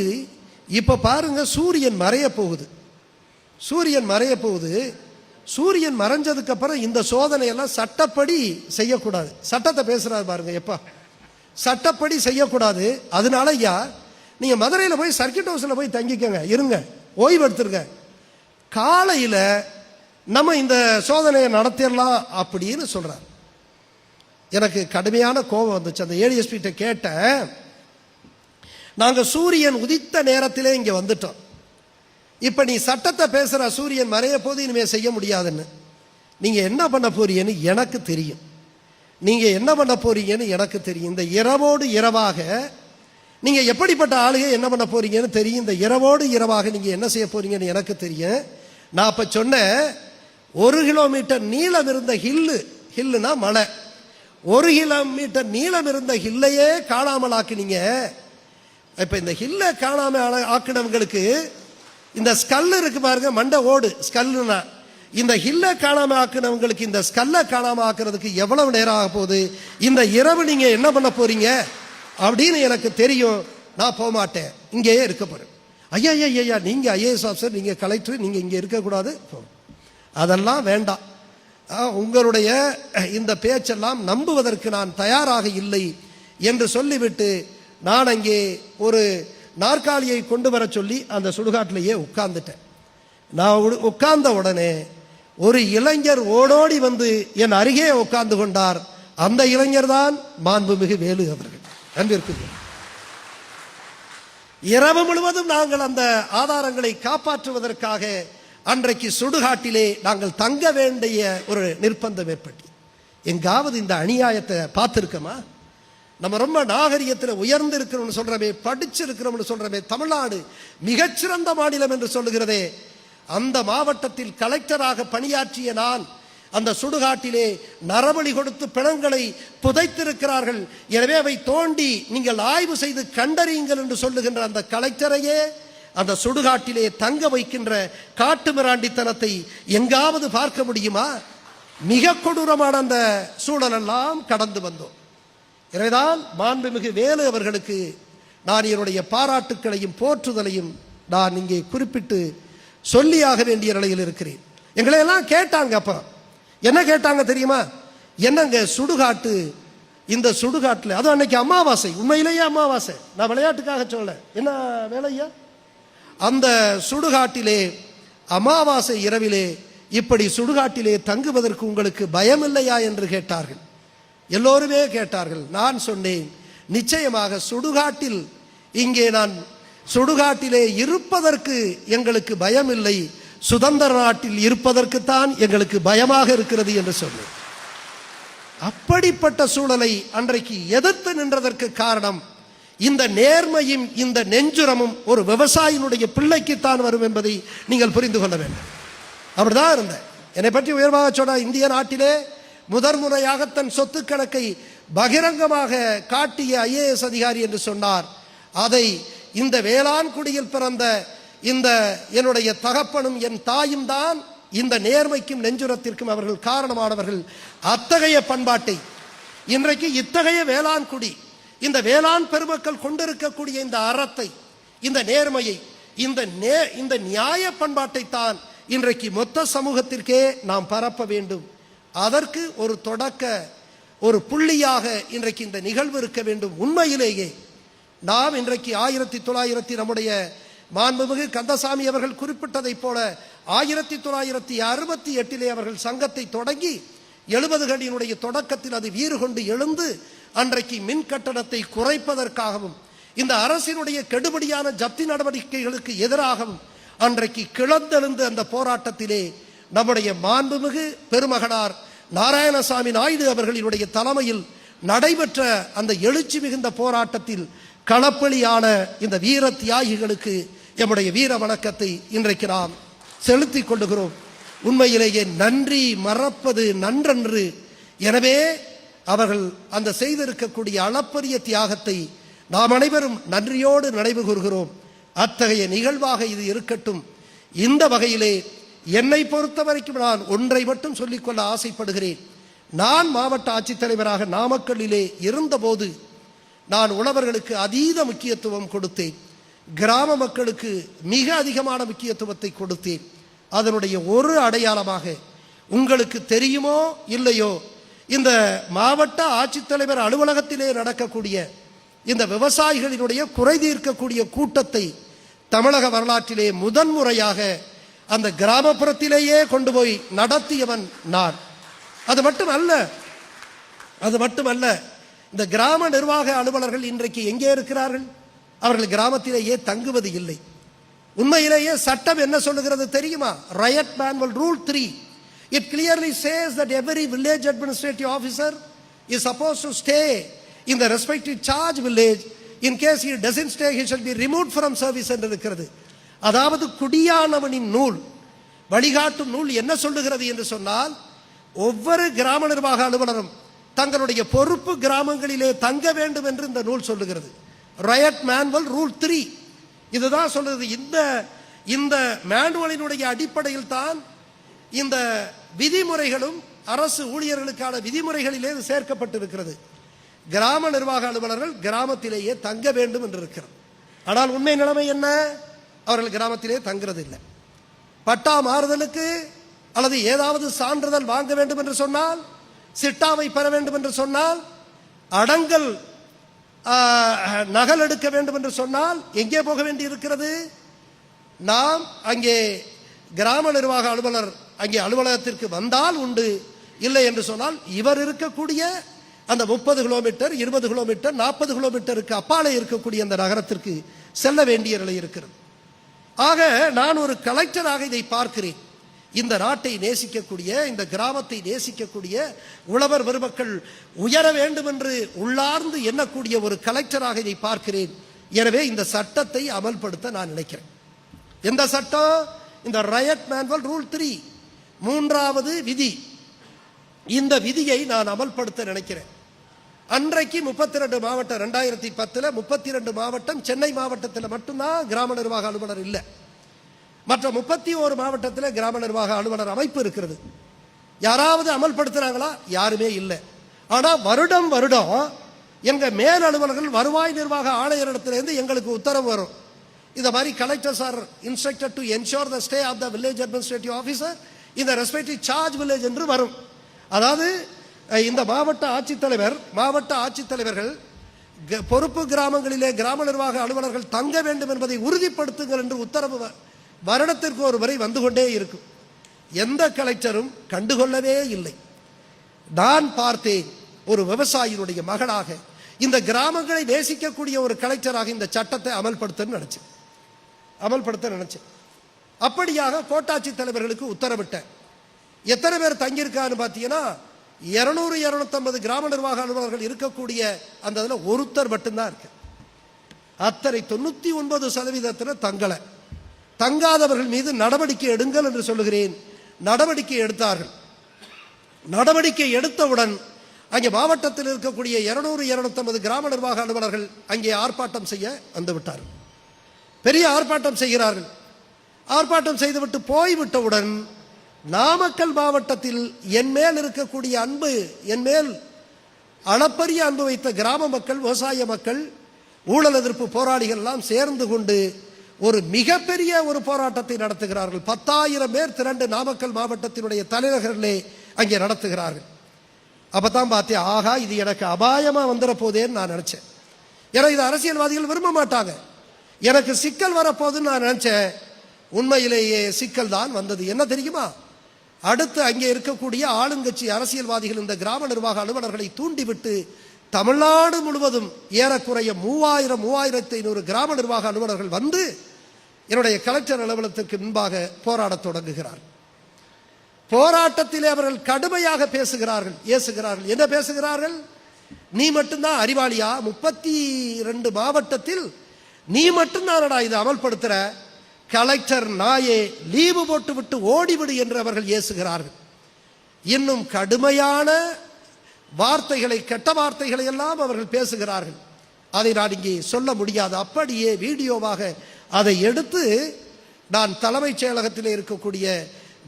இப்ப பாருங்க, சூரியன் மறைய போகுது. சூரியன் மறைஞ்சதுக்கு அப்புறம் இந்த சோதனையெல்லாம் சட்டப்படி செய்யக்கூடாது. சட்டத்தை பேசுறாரு பாருங்க. எப்பா சட்டப்படி செய்யக்கூடாது. அதனால ஐயா நீங்க மதுரையில் போய் சர்க்கிட் ஹவுஸில் போய் தங்கிக்கங்க, இருங்க, ஓய்வு எடுத்துருங்க. காலையில் நம்ம இந்த சோதனையை நடத்திடலாம் அப்படின்னு சொல்றார். எனக்கு கடுமையான கோபம் வந்துச்சு. அந்த ஏடிஎஸ்பி கிட்ட கேட்டேன், நாங்கள் சூரியன் உதித்த நேரத்திலே இங்கே வந்துட்டோம். இப்போ நீ சட்டத்தை பேசுகிற, சூரியன் மறைய போது இனிமேல் செய்ய முடியாதுன்னு. நீங்கள் என்ன பண்ண போறீங்கன்னு எனக்கு தெரியும். நீங்க என்ன பண்ண போறீங்கன்னு எனக்கு தெரியும். இந்த இரவோடு இரவாக நீங்க எப்படிப்பட்ட ஆளுக என்ன பண்ண போறீங்கன்னு தெரியும். இந்த இரவோடு இரவாக நீங்க என்ன செய்ய போறீங்கன்னு எனக்கு தெரியும். நான் இப்ப சொன்ன 1 கிலோமீட்டர் நீளம் இருந்த ஹில்லுனா மலை, 1 கிலோமீட்டர் நீளம் இருந்த ஹில்லையே காணாமல் ஆக்குனீங்க. இப்ப இந்த ஹில்ல காணாமல் ஆக்கினவங்களுக்கு இந்த ஸ்கல் இருக்கு பாருங்க, மண்டை ஓடு ஸ்கல்லுனா, இந்த ஹில்ல காணாம ஆக்குனவங்களுக்கு இந்த ஸ்கல்ல காணாம ஆக்குறதுக்கு எவ்வளவு நேரம் ஆக போகுது, இந்த இரவு நீங்க என்ன பண்ண போறீங்க அப்படின்னு எனக்கு தெரியும். நான் போக மாட்டேன், இங்கேயே இருக்க போறேன். ஐயா ஐயா ஐயா, நீங்க ஐஏஎஸ் ஆஃபீஸர், நீங்க கலெக்டர், நீங்க இங்க இருக்கக்கூடாது, அதெல்லாம் வேண்டாம். உங்களுடைய இந்த பேச்செல்லாம் நம்புவதற்கு நான் தயாராக இல்லை என்று சொல்லிவிட்டு நான் அங்கே ஒரு நாற்காலியை கொண்டு வர சொல்லி அந்த சுடுகாட்டிலேயே உட்கார்ந்துட்டேன். நான் உட்கார்ந்த உடனே ஒரு இளைஞர் ஓடோடி வந்து என் அருகே உட்கார்ந்து கொண்டார். அந்த இளைஞர் தான் மாண்புமிகு வேலு அவர்கள். அன்பிற்குரிய, இரவு முழுவதும் நாங்கள் அந்த ஆதாரங்களை காப்பாற்றுவதற்காக அன்றைக்கு சுடுகாட்டிலே நாங்கள் தங்க வேண்டிய ஒரு நிர்பந்தம் ஏற்பட்டு, எங்காவது இந்த அநியாயத்தை பார்த்திருக்கோமா? நம்ம ரொம்ப நாகரிகத்தில் உயர்ந்து இருக்கிறோம்னு சொல்றமே, படிச்சிருக்கிறோம்னு சொல்றமே, தமிழ்நாடு மிகச்சிறந்த மாநிலம் என்று சொல்லுகிறதே, அந்த மாவட்டத்தில் கலெக்டராக பணியாற்றிய நான் அந்த சுடுகாட்டிலே நரபலி கொடுத்து பிணங்களை புதைத்திருக்கிறார்கள், எனவே அவை தோண்டி நீங்கள் ஆய்வு செய்து கண்டறியுங்கள் என்று சொல்லுகின்ற அந்த கலெக்டரையே அந்த சுடுகாட்டிலே தங்க வைக்கின்ற காட்டு மிராண்டித்தனத்தை எங்காவது பார்க்க முடியுமா? மிக கொடூரமான அந்த சூழலெல்லாம் கடந்து வந்தோம். எனவேதான் மாண்புமிகு வேலு அவர்களுக்கு நான் என்னுடைய பாராட்டுக்களையும் போற்றுதலையும் நான் இங்கே குறிப்பிட்டு சொல்லியாக வேண்டிய நிலையில் இருக்கிறேன். எங்களை எல்லாம் கேட்டாங்க. அப்ப என்ன கேட்டாங்க தெரியுமா? என்னங்க சுடுகாட்டு, இந்த சுடுகாட்டில், அதுவும் அன்னைக்கு அமாவாசை, உண்மையிலேயே அமாவாசை, நான் விளையாட்டுக்காக சொல்ல, என்ன வேலையா, அந்த சுடுகாட்டிலே அமாவாசை இரவிலே இப்படி சுடுகாட்டிலே தங்குவதற்கு உங்களுக்கு பயம் இல்லையா என்று கேட்டார்கள். எல்லோருமே கேட்டார்கள். நான் சொன்னேன், நிச்சயமாக சுடுகாட்டில், இங்கே நான் சுடுகாட்டிலே இருப்பதற்கு எங்களுக்கு பயம் இல்லை, சுதந்திர நாட்டில் இருப்பதற்குத்தான் எங்களுக்கு பயமாக இருக்கிறது என்று சொன்னேன். அப்படிப்பட்ட சூழலை அன்றைக்கு எதிர்த்து நின்றதற்கு காரணம் இந்த நேர்மையும் இந்த நெஞ்சுரமும் ஒரு விவசாயினுடைய பிள்ளைக்குத்தான் வரும் என்பதை நீங்கள் புரிந்து கொள்ள வேண்டும். அப்படிதான் இருந்தேன். என்னை பற்றி உயர்வாக சொன்ன, இந்திய நாட்டிலே முதன்முறையாக தன் சொத்து கணக்கை பகிரங்கமாக காட்டிய ஐஏஎஸ் அதிகாரி என்று சொன்னார். அதை இந்த வேளாண் குடியில் பிறந்த இந்த என்னுடைய தகப்பனும் என் தாயும் தான் இந்த நேர்மைக்கும் நெஞ்சுரத்திற்கும் அவர்கள் காரணமானவர்கள். அத்தகைய பண்பாட்டை இன்றைக்கு இத்தகைய வேளாண் குடி, இந்த வேளாண் பெருமக்கள் கொண்டிருக்கக்கூடிய இந்த அறத்தை, இந்த நேர்மையை, இந்த நியாய பண்பாட்டை தான் இன்றைக்கு மொத்த சமூகத்திற்கே நாம் பரப்ப வேண்டும். அதற்கு ஒரு தொடக்க, ஒரு புள்ளியாக இன்றைக்கு இந்த நிகழ்வு இருக்க வேண்டும். உண்மையிலேயே நாம் இன்றைக்கு 1900 நம்முடைய மாண்புமிகு கந்தசாமி அவர்கள் குறிப்பிட்டதைப் போல 1968 அவர்கள் சங்கத்தை தொடங்கி 70களினுடைய தொடக்கத்தில் அது வீறு கொண்டு எழுந்து அன்றைக்கு மின் கட்டணத்தை குறைப்பதற்காகவும் இந்த அரசினுடைய கெடுபடியான ஜப்தி நடவடிக்கைகளுக்கு எதிராகவும் அன்றைக்கு கிளந்தெழுந்து அந்த போராட்டத்திலே நம்முடைய மாண்புமிகு பெருமகனார் நாராயணசாமி நாயுடு அவர்களினுடைய தலைமையில் நடைபெற்ற அந்த எழுச்சி மிகுந்த போராட்டத்தில் களப்பலியான இந்த வீர தியாகிகளுக்கு எம்முடைய வீர வணக்கத்தை இன்றைக்கு நாம் செலுத்திக் கொள்ளுகிறோம். உண்மையிலேயே நன்றி மறப்பது நன்றன்று. எனவே அவர்கள் அந்த செய்திருக்கக்கூடிய அளப்பரிய தியாகத்தை நாம் அனைவரும் நன்றியோடு நினைவு கூறுகிறோம். அத்தகைய நிகழ்வாக இது இருக்கட்டும். இந்த வகையிலே என்னை பொறுத்த வரைக்கும் நான் ஒன்றை மட்டும் சொல்லிக்கொள்ள ஆசைப்படுகிறேன். நான் மாவட்ட ஆட்சித்தலைவராக நாமக்கல்லிலே இருந்தபோது நான் உழவர்களுக்கு அதீத முக்கியத்துவம் கொடுத்தேன். கிராம மக்களுக்கு மிக அதிகமான முக்கியத்துவத்தை கொடுத்தேன். அதனுடைய ஒரு அடையாளமாக உங்களுக்கு தெரியுமோ இல்லையோ, இந்த மாவட்ட ஆட்சித்தலைவர் அலுவலகத்திலே நடக்கக்கூடிய இந்த விவசாயிகளினுடைய குறை தீர்க்கக்கூடிய கூட்டத்தை தமிழக வரலாற்றிலே முதன்முறையாக அந்த கிராமப்புறத்திலேயே கொண்டு போய் நடத்தியவன் நான். அது மட்டுமல்ல, இந்த கிராம நிர்வாக அலுவலர்கள் இன்றைக்கு எங்கே இருக்கிறார்கள்? அவர்கள் கிராமத்திலேயே தங்குவது இல்லை. உண்மையிலேயே சட்டம் என்ன சொல்லுகிறது தெரியுமா? Riot Manual Rule 3, it clearly says that every village administrative officer is supposed to stay in the respective charge village. In case he doesn't stay, he shall be removed from service என்று இருக்கிறது. அதாவது குடியானவனின் நூல், வழிகாட்டும் நூல் என்ன சொல்லுகிறது என்று சொன்னால், ஒவ்வொரு கிராம நிர்வாக அலுவலரும் தங்களுடைய பொறுப்பு கிராமங்களிலே தங்க வேண்டும் என்று இந்த நூல் சொல்லுகிறது. ரயட் மேனுவல் ரூல் 3 இதுதான் சொல்லுது. இந்த மேனுவலினுடைய அடிப்படையில் தான் இந்த விதிமுறைகளும் அரசு ஊழியர்களுக்கான விதிமுறைகளிலே சேர்க்கப்பட்டிருக்கிறது. கிராம நிர்வாக அலுவலர்கள் கிராமத்திலேயே தங்க வேண்டும் என்று இருக்கிறது. ஆனால் உண்மை நிலைமை என்ன? அவர்கள் கிராமத்திலே தங்குறது இல்லை. பட்டா மாறுதலுக்கு அல்லது ஏதாவது சான்றிதழ் வாங்க வேண்டும் என்று சொன்னால், சிட்டாவை பெற வேண்டும் என்று சொன்னால், அடங்கல் நகல் எடுக்க வேண்டும் என்று சொன்னால் எங்கே போக வேண்டி இருக்கிறது? நாம் அங்கே கிராம நிர்வாக அலுவலர் அங்கே அலுவலகத்திற்கு வந்தால் உண்டு, இல்லை என்று சொன்னால் இவர் இருக்கக்கூடிய அந்த 30 கிலோமீட்டர் 20 கிலோமீட்டர் 40 கிலோமீட்டருக்கு அப்பாலே இருக்கக்கூடிய அந்த நகரத்திற்கு செல்ல வேண்டிய நிலை இருக்கிறது. ஆக நான் ஒரு கலெக்டராக இதை பார்க்கிறேன். இந்த நாட்டை நேசிக்கக்கூடிய, இந்த கிராமத்தை நேசிக்கக்கூடிய உழவர் பெருமக்கள் உயர வேண்டும் என்று உள்ளார்ந்து எண்ணக்கூடிய ஒரு கலெக்டராக இதை பார்க்கிறேன். எனவே இந்த சட்டத்தை அமல்படுத்த நான் நினைக்கிறேன். எந்த சட்டம்? இந்த ரயட் மேனுவல் ரூல் 3 மூன்றாவது விதி. இந்த விதியை நான் அமல்படுத்த நினைக்கிறேன். அன்றைக்கு 32 மாவட்டம், 2010 32 மாவட்டம், சென்னை மாவட்டத்தில் மட்டும்தான் கிராம நிர்வாக அலுவலர் இல்லை. மற்ற 31 மாவட்டத்தில் கிராம நிர்வாக அலுவலர் அமைப்பு இருக்கிறது. யாராவது அமல்படுத்துறாங்களா? யாருமே இல்லை. ஆனால் வருடம் வருடம் எங்க மேல் அலுவலர்கள் வருவாய் நிர்வாக ஆணையரிடத்திலிருந்து எங்களுக்கு உத்தரவு வரும். இந்த மாதிரி collectors are instructed to ensure the stay of the village administrative officer இந்த ரெஸ்பெக்டிவ் சார்ஜ் வில்லேஜ் என்று வரும். அதாவது இந்த மாவட்ட ஆட்சித்தலைவர்கள் பொறுப்பு கிராமங்களிலே கிராம நிர்வாக அலுவலர்கள் தங்க வேண்டும் என்பதை உறுதிப்படுத்துங்கள் என்று உத்தரவு வருடத்திற்கு ஒரு முறை வந்து கொண்டே இருக்கும். எந்த கலெக்டரும் கண்டுகொள்ளவே இல்லை. நான் பார்த்தேன், ஒரு விவசாயினுடைய மகனாக இந்த கிராமங்களை நேசிக்கக்கூடிய ஒரு கலெக்டராக இந்த சட்டத்தை அமல்படுத்த நினைச்சேன். அப்படியாக கோட்டாட்சி தலைவர்களுக்கு உத்தரவிட்டேன். எத்தனை பேர் தங்கியிருக்கான்னு பார்த்தீங்கன்னா 200-250 கிராம நிர்வாக அலுவலர்கள் இருக்கக்கூடிய அந்த இதில் ஒருத்தர் மட்டும்தான் இருக்கு. அத்தனை 99% தங்கலை. தங்காதவர்கள் மீது நடவடிக்கை எடுங்கள் என்று சொல்லுகிறேன். நடவடிக்கை எடுத்தார்கள். நடவடிக்கை எடுத்தவுடன் அங்கே மாவட்டத்தில் இருக்கக்கூடிய 200-250 கிராம நிர்வாக அலுவலர்கள் அங்கே ஆர்ப்பாட்டம் செய்ய வந்துவிட்டார்கள். பெரிய ஆர்ப்பாட்டம் செய்கிறார்கள். ஆர்ப்பாட்டம் செய்துவிட்டு போய்விட்டவுடன் நாமக்கல் மாவட்டத்தில் என் மேல் இருக்கக்கூடிய அன்பு, என் மேல் அளப்பரிய அன்பு வைத்த கிராம மக்கள், விவசாய மக்கள், ஊழல் எதிர்ப்பு போராளிகள் எல்லாம் சேர்ந்து கொண்டு ஒரு மிகப்பெரிய ஒரு போராட்டத்தை நடத்துகிறார்கள். 10,000 பேர் திரண்டு நாமக்கல் மாவட்டத்தினுடைய தலைநகரிலே அங்கே நடத்துகிறார்கள். அப்பதான் பார்த்தேன், ஆகா இது எனக்கு அபாயமா வந்துட போதேன்னு நான் நினைச்சேன். ஏன்னா இது அரசியல்வாதிகள் விரும்ப மாட்டாங்க. எனக்கு சிக்கல் வரப்போகுதுன்னு நான் நினைச்சேன். உண்மையிலேயே சிக்கல் தான் வந்தது. என்ன தெரியுமா? அடுத்து அங்கே இருக்கக்கூடிய ஆளுங்கட்சி அரசியல்வாதிகள் இந்த கிராம நிர்வாக அலுவலர்களை தூண்டிவிட்டு தமிழ்நாடு முழுவதும் ஏறக்குறைய 3000-3500 கிராம நிர்வாக அலுவலர்கள் வந்து என்னுடைய கலெக்டர் அலுவலகத்திற்கு முன்பாக போராடத் தொடங்குகிறார். போராட்டத்திலே அவர்கள் கடுமையாக பேசுகிறார்கள், ஏசுகிறார்கள். என்ன பேசுகிறார்கள்? நீ மட்டும்தான் அறிவாளியா? 32 மாவட்டத்தில் நீ மட்டும்தானடா இதை அமல்படுத்துற? கலெக்டர் நாயே, லீவு போட்டு விட்டு ஓடிவிடு என்று அவர்கள் ஏசுகிறார்கள். இன்னும் கடுமையான வார்த்தைகளை, கெட்ட வார்த்தைகளை எல்லாம் அவர்கள் பேசுகிறார்கள். அதை நான் இங்கே சொல்ல முடியாது. அப்படியே வீடியோவாக அதை எடுத்து நான் தலைமைச் செயலகத்தில் இருக்கக்கூடிய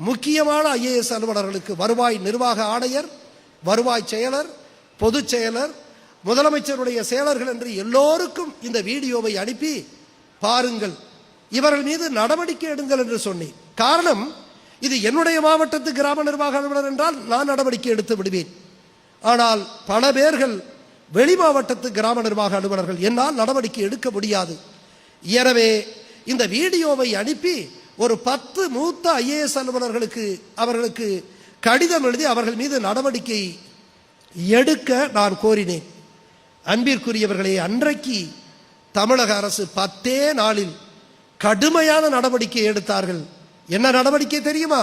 முக்கியமான IAS அலுவலர்களுக்கு, வருவாய் நிர்வாக ஆணையர், வருவாய் செயலர், பொதுச் செயலர், முதலமைச்சருடைய செயலர்கள் என்று எல்லோருக்கும் இந்த வீடியோவை அனுப்பி பாருங்கள், இவர்கள் மீது நடவடிக்கை எடுங்கள் என்று சொன்னேன். காரணம், இது என்னுடைய மாவட்டத்து கிராம நிர்வாக அலுவலர் என்றால் நான் நடவடிக்கை எடுத்து விடுவேன். ஆனால் பல பேர்கள் வெளி மாவட்டத்து கிராம நிர்வாக அலுவலர்கள், என்னால் நடவடிக்கை எடுக்க முடியாது. எனவே இந்த வீடியோவை அனுப்பி ஒரு 10 மூத்த IAS அலுவலர்களுக்கு அவர்களுக்கு கடிதம் எழுதி அவர்கள் மீது நடவடிக்கை எடுக்க நான் கோரினேன். அன்பிற்குரியவர்களே, அன்றைக்கு தமிழக அரசு 10 நாளில் கடுமையான நடவடிக்கை எடுத்தார்கள். என்ன நடவடிக்கை தெரியுமா?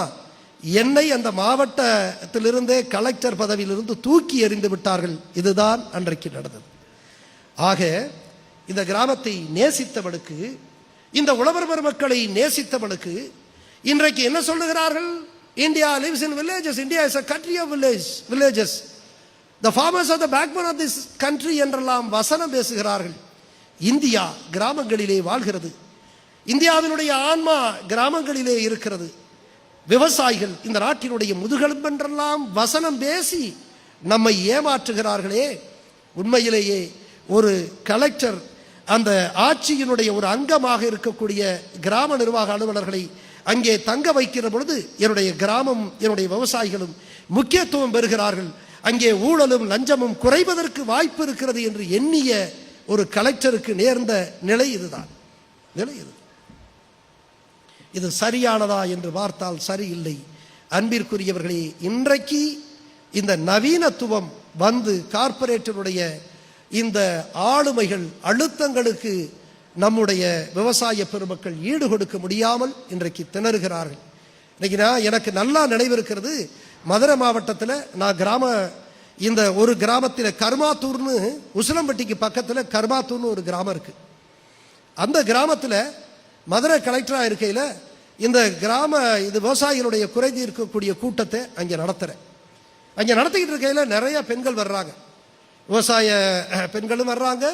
என்னை அந்த மாவட்டத்திலிருந்தே கலெக்டர் பதவியிலிருந்து தூக்கி எறிந்து விட்டார்கள். இதுதான் அன்றைக்கு நடந்தது. ஆக இந்த கிராமத்தை நேசித்தவனுக்கு, இந்த உழவர் பெருமக்களை நேசித்தவனுக்கு இன்றைக்கு என்ன சொல்லுகிறார்கள்? India lives in villages. India is a country of villages. The farmers are the backbone of this country என்றெல்லாம் வசனம் பேசுகிறார்கள். இந்தியா கிராமங்களிலே வாழ்கிறது. இந்தியாவினுடைய ஆன்மா கிராமங்களிலே இருக்கிறது. விவசாயிகள் இந்த நாட்டினுடைய முதுகெலும்பு என்றெல்லாம் வசனம் பேசி நம்மை ஏமாற்றுகிறார்களே. உண்மையிலேயே ஒரு கலெக்டர் அந்த ஆட்சியினுடைய ஒரு அங்கமாக இருக்கக்கூடிய கிராம நிர்வாக அலுவலர்களை அங்கே தங்க வைக்கிற பொழுது என்னுடைய கிராமம், என்னுடைய விவசாயிகளும் முக்கியத்துவம் பெறுகிறார்கள், அங்கே ஊழலும் லஞ்சமும் குறைவதற்கு வாய்ப்பு இருக்கிறது என்று எண்ணிய ஒரு கலெக்டருக்கு நேர்ந்த நிலை இதுதான். இது சரியானதா என்று பார்த்தால் சரியில்லை. அன்பிற்குரியவர்களே, இன்றைக்கு இந்த நவீனத்துவம் வந்து கார்ப்பரேட்டருடைய இந்த ஆளுமைகள் அழுத்தங்களுக்கு நம்முடைய விவசாய பெருமக்கள் ஈடு கொடுக்க முடியாமல் இன்றைக்கு திணறுகிறார்கள். இன்னைக்கு எனக்கு நல்லா நினைவிருக்கிறது, மதுரை மாவட்டத்தில் நான் இந்த ஒரு கிராமத்தில் கர்மாத்தூர்னு, உசிலம்பட்டிக்கு பக்கத்தில் கர்மாத்தூர்னு ஒரு கிராமம் இருக்கு. அந்த கிராமத்தில் மதுரை கலெக்டராக இருக்கையில் இந்த இது விவசாயிகளுடைய குறை தீர்க்கக்கூடிய கூட்டத்தை அங்கே நடத்துகிறேன். அங்கே நடத்திக்கிட்டு இருக்கையில் நிறைய பெண்கள் வர்றாங்க, விவசாய பெண்களும் வர்றாங்க,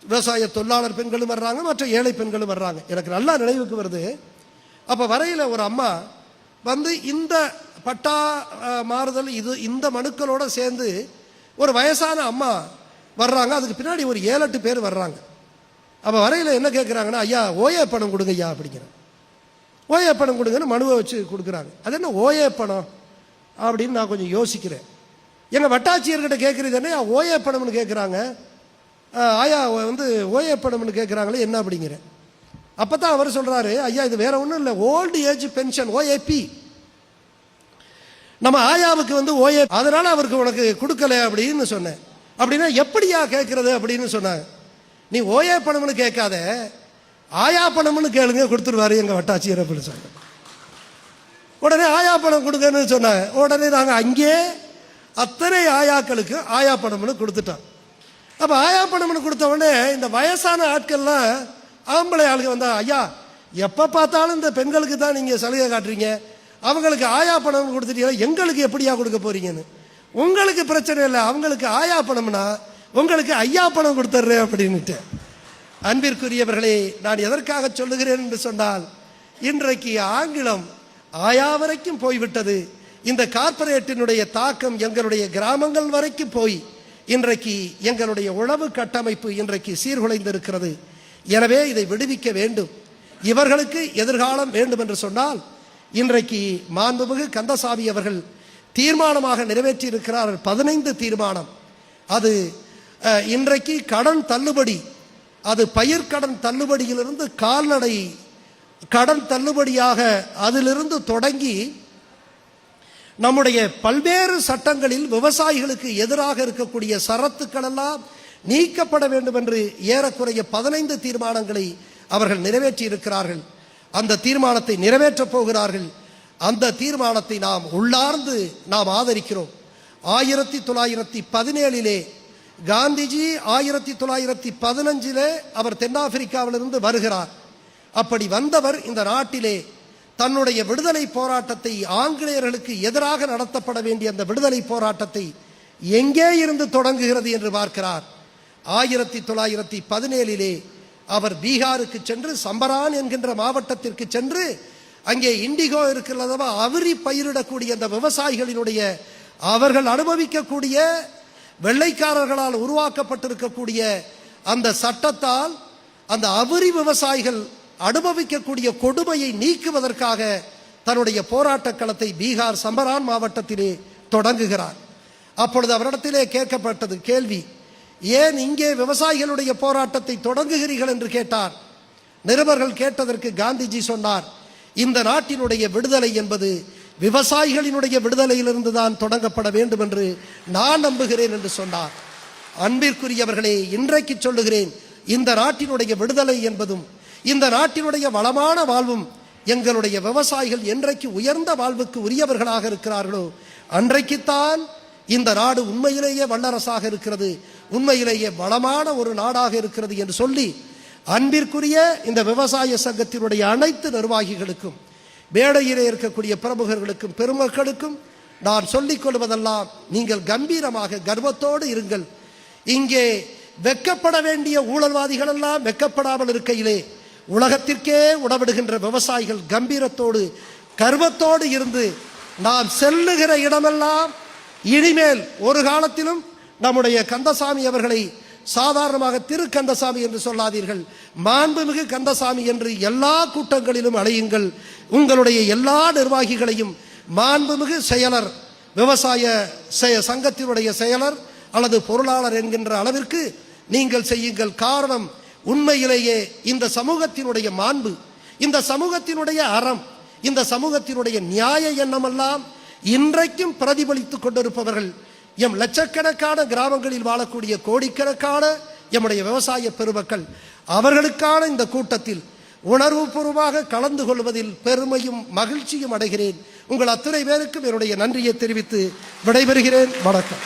விவசாய தொழிலாளர் பெண்களும் வர்றாங்க, மற்ற ஏழை பெண்களும் வர்றாங்க. எனக்கு நல்லா நினைவுக்கு வருது, அப்போ வரையில் ஒரு அம்மா வந்து இந்த பட்டா மாறுதல் இந்த மனுக்களோடு சேர்ந்து ஒரு வயசான அம்மா வர்றாங்க. அதுக்கு பின்னாடி ஒரு 7-8 பேர் வர்றாங்க. அப்போ வரையில் என்ன கேட்குறாங்கன்னா, ஐயா ஓஏ பணம் கொடுங்க ஐயா அப்படிங்கிறேன். ஓஏ பணம் கொடுங்கன்னு மனுவை வச்சு கொடுக்குறாங்க. அது என்ன ஓஏ பணம் அப்படின்னு நான் கொஞ்சம் யோசிக்கிறேன். எங்கள் வட்டாட்சியர்கிட்ட கேட்குறது என்ன ஓஏ பணம்னு கேட்குறாங்க, ஆயா வந்து ஓஏ பணம்னு கேட்குறாங்களே என்ன அப்படிங்கிறேன். அப்போ தான் அவர் சொல்கிறாரு, ஐயா இது வேற ஒன்றும் இல்லை, ஓல்டு ஏஜ் பென்ஷன் ஓஏபி. நம்ம ஆயாவுக்கு வந்து ஓஏ, அதனால அவருக்கு உனக்கு கொடுக்கல அப்படின்னு சொன்னேன். அப்படின்னா எப்படியா கேட்கறது அப்படின்னு சொன்னாங்க. நீ ஓஏ பணம்னு கேட்காத, ஆயா பணம்னு கேளுங்க, கொடுத்துருவாரு எங்கள் வட்டாட்சியர் அப்படின்னு சொன்னேன். உடனே ஆயா பணம் கொடுங்கன்னு சொன்னாங்க. உடனே நாங்கள் அங்கே அத்தனை ஆயாக்களுக்கு ஆயா பணம்னு கொடுத்துட்டோம். அப்போ ஆயா பணம்னு கொடுத்த உடனே இந்த வயசான ஆட்கள்லாம் ஆம்பளை ஆளுங்க வந்தா, ஐயா எப்போ பார்த்தாலும் இந்த பெண்களுக்கு தான் நீங்கள் சலுகை காட்டுறீங்க, அவங்களுக்கு ஆயா பணம் கொடுத்துட்டீங்க, எங்களுக்கு எப்படியா கொடுக்க போறீங்கன்னு. உங்களுக்கு பிரச்சனை இல்லை, அவங்களுக்கு ஆயா பணம்னா உங்களுக்கு ஐயா பணம் கொடுத்துட்றேன் அப்படின்ட்டு. அன்பிற்குரியவர்களே, நான் எதற்காக சொல்லுகிறேன் என்று சொன்னால், இன்றைக்கு ஆங்கிலம் ஆயா வரைக்கும் போய்விட்டது. இந்த கார்ப்பரேட்டினுடைய தாக்கம் எங்களுடைய கிராமங்கள் வரைக்கும் போய் இன்றைக்கு எங்களுடைய உழவு கட்டமைப்பு இன்றைக்கு சீர்குலைந்திருக்கிறது. எனவே இதை விடுவிக்க வேண்டும். இவர்களுக்கு எதிர்காலம் வேண்டும் என்று சொன்னால் இன்றைக்கு மாண்புமிகு கந்தசாமி அவர்கள் தீர்மானமாக நிறைவேற்றி இருக்கிறார்கள். 15 தீர்மானம். அது இன்றைக்கு கடன் தள்ளுபடி, அது பயிர்க்கடன் தள்ளுபடியிலிருந்து கால்நடை கடன் தள்ளுபடியாக அதிலிருந்து தொடங்கி நம்முடைய பல்வேறு சட்டங்களில் விவசாயிகளுக்கு எதிராக இருக்கக்கூடிய சரத்துக்கள் எல்லாம் நீக்கப்பட வேண்டும் என்று ஏறக்குறைய 15 தீர்மானங்களை அவர்கள் நிறைவேற்றி இருக்கிறார்கள். அந்த தீர்மானத்தை நிறைவேற்றப் போகிறார்கள். அந்த தீர்மானத்தை நாம் உள்ளார்ந்து நாம் ஆதரிக்கிறோம். 1917 காந்திஜி 1915 அவர் தென்னாப்பிரிக்காவிலிருந்து வருகிறார். அப்படி வந்தவர் இந்த நாட்டிலே தன்னுடைய விடுதலை போராட்டத்தை, ஆங்கிலேயர்களுக்கு எதிராக நடத்தப்பட வேண்டிய அந்த விடுதலை போராட்டத்தை எங்கே இருந்து தொடங்குகிறது என்று பார்க்கிறார். 1917 அவர் பீகாருக்கு சென்று சம்பரான் என்கின்ற மாவட்டத்திற்கு சென்று அங்கே இண்டிகோ இருக்கிறதா அவிரி பயிரிடக்கூடிய அந்த விவசாயிகளினுடைய அவர்கள் அனுபவிக்கக்கூடிய வெள்ளைக்காரர்களால் உருவாக்கப்பட்டிருக்கக்கூடிய அந்த சட்டத்தால் அந்த அவிரி விவசாயிகள் அனுபவிக்கக்கூடிய கொடுமையை நீக்குவதற்காக தன்னுடைய போராட்ட களத்தை பீகார் சம்பரான் மாவட்டத்திலே தொடங்குகிறார். அப்பொழுது அவரிடத்திலே கேட்கப்பட்டது கேள்வி, ஏன் இங்கே விவசாயிகளுடைய போராட்டத்தை தொடங்குகிறீர்கள் என்று கேட்டார். நிருபர்கள் கேட்டதற்கு காந்திஜி சொன்னார், இந்த நாட்டினுடைய விடுதலை என்பது விவசாயிகளினுடைய விடுதலையிலிருந்து தான் தொடங்கப்பட வேண்டும் என்று நான் நம்புகிறேன் என்று சொன்னார். அன்பிற்குரியவர்களே, இன்றைக்கு சொல்லுகிறேன், இந்த நாட்டினுடைய விடுதலை என்பதும் இந்த நாட்டினுடைய வளமான வாழ்வும் எங்களுடைய விவசாயிகள் என்றைக்கு உயர்ந்த வாழ்வுக்கு உரியவர்களாக இருக்கிறார்களோ அன்றைக்குத்தான் இந்த நாடு உண்மையிலேயே வல்லரசாக இருக்கிறது, உண்மையிலேயே வளமான ஒரு நாடாக இருக்கிறது என்று சொல்லி அன்பிற்குரிய இந்த விவசாய சங்கத்தினுடைய அனைத்து நிர்வாகிகளுக்கும், மேடையிலே இருக்கக்கூடிய பிரமுகர்களுக்கும், பெருமக்களுக்கும் நான் சொல்லிக் கொள்வதெல்லாம், நீங்கள் கம்பீரமாக கர்வத்தோடு இருங்கள். இங்கே வெக்கப்பட வேண்டிய ஊழல்வாதிகள் எல்லாம் வெக்கப்படாமல் இருக்கையிலே உலகத்திற்கே உணவிடுகின்ற விவசாயிகள் கம்பீரத்தோடு கர்வத்தோடு இருந்து நாம் செல்லுகிற இடமெல்லாம் இனிமேல் ஒரு காலத்திலும் நம்முடைய கந்தசாமி அவர்களை சாதாரணமாக திரு கந்தசாமி என்று சொல்லாதீர்கள், மாண்புமிகு கந்தசாமி என்று எல்லா கூட்டங்களிலும் அழையுங்கள். உங்களுடைய எல்லா நிர்வாகிகளையும் மாண்புமிகு செயலர், விவசாய சங்கத்தினுடைய செயலர் அல்லது பொருளாளர் என்கின்ற அளவிற்கு நீங்கள் செய்யுங்கள். காரணம், உண்மையிலேயே இந்த சமூகத்தினுடைய மாண்பு, இந்த சமூகத்தினுடைய அறம், இந்த சமூகத்தினுடைய நியாய எண்ணமெல்லாம் இன்றைக்கும் பிரதிபலித்துக் கொண்டிருப்பவர்கள் எம் லட்சக்கணக்கான கிராமங்களில் வாழக்கூடிய கோடிக்கணக்கான எம்முடைய விவசாய பெருமக்கள். அவர்களுக்கான இந்த கூட்டத்தில் உணர்வுபூர்வமாக கலந்து கொள்வதில் பெருமையும் மகிழ்ச்சியும் அடைகிறேன். உங்கள் அத்தனை பேருக்கும் என்னுடைய நன்றியை தெரிவித்து விடைபெறுகிறேன். வணக்கம்.